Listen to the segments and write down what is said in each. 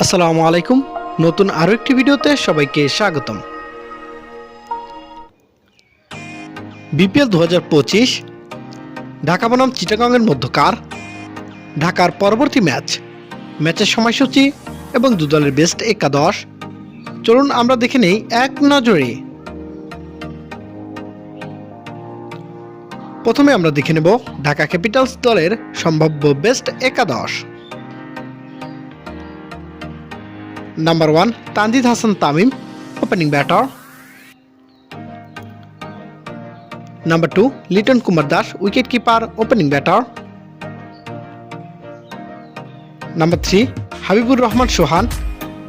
আসসালামু আলাইকুম। নতুন আরো একটি ভিডিওতে সবাইকে স্বাগতম। বিপিএল 2025 ঢাকা বনাম চিটাগংয়ের মধ্যকার ঢাকার পরবর্তী ম্যাচের সময়সূচি এবং দু দলের বেস্ট একাদশ চলুন আমরা দেখে নেই এক নজরে। প্রথমে আমরা দেখে নেব ঢাকা ক্যাপিটালস দলের সম্ভাব্য বেস্ট একাদশ। Number 1, Tanzid Hassan Tamim, opening batter. Number 2, Liton Kumar Das, wicketkeeper, opening batter. Number 3, Habibur Rahman Sohan,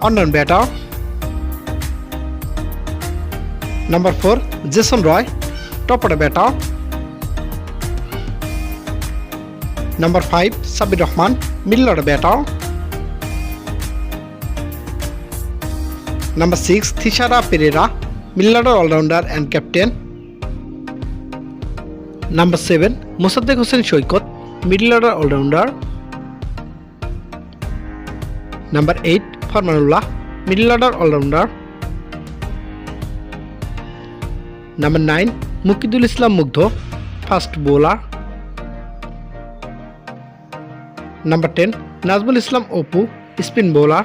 on-run batter. Number 4, Jason Roy, top order batter. Number 5, Sabir Rahman, middle order batter. Number 6, Thishara Pereira, middle order all-rounder and captain. Number 7, Mosaddek Hossain Shoykot, middle order all-rounder. Number 8, Farmanullah, middle order all-rounder. Number 9, Mukidul Islam Mugdho, fast bowler. Number 10, Nazmul Islam Opu, spin bowler.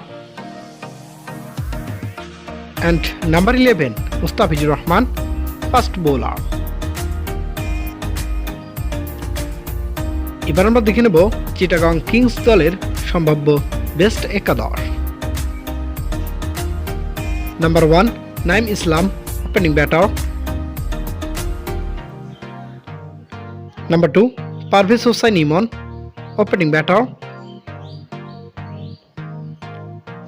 And number 11, Mustafizur Rahman, fast bowler. এবার আমরা দেখে নেব Chittagong Kings দলের সম্ভাব্য best একাদশ। Number 1, Naim Islam, opening batter. Number 2, Parvez Hossain Emon, opening batter.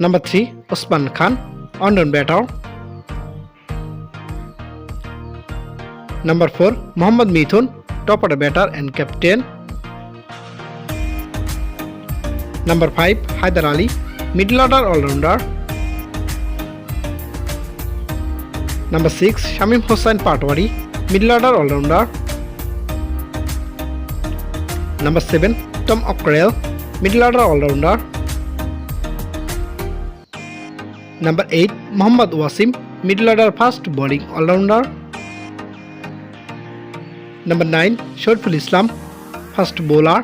Number 3, Osman Khan, on-run batter. Number 4, Mohammad Mithun, top order batter and captain. Number 5, Haidar Ali, middle order all-rounder. Number 6, Shamim Hossain Patwari, middle order all-rounder. Number 7, Tom Ockrell, middle order all-rounder. Number 8, Mohammad Wasim, middle order fast bowling all-rounder. Number 9, Shoriful Islam, fast bowler.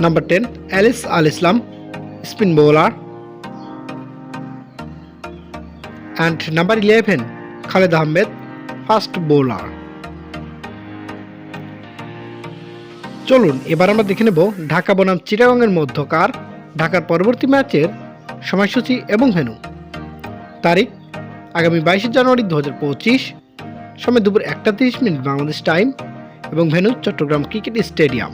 Number 10, Alice Al Islam, spin bowler. And number 11, Khaled Ahmed, fast bowler. চলুন এবার আমরা দেখে নেব ঢাকা বনাম চিটাগংয়ের মধ্যকার ঢাকার পরবর্তী ম্যাচের সময়সূচি এবং ভেন্যু। তারিখ আগামী 22 জানুয়ারি 2025, সময় দুপুর 1:30 বাংলাদেশ টাইম এবং ভেন্যু চট্টগ্রাম ক্রিকেট স্টেডিয়াম।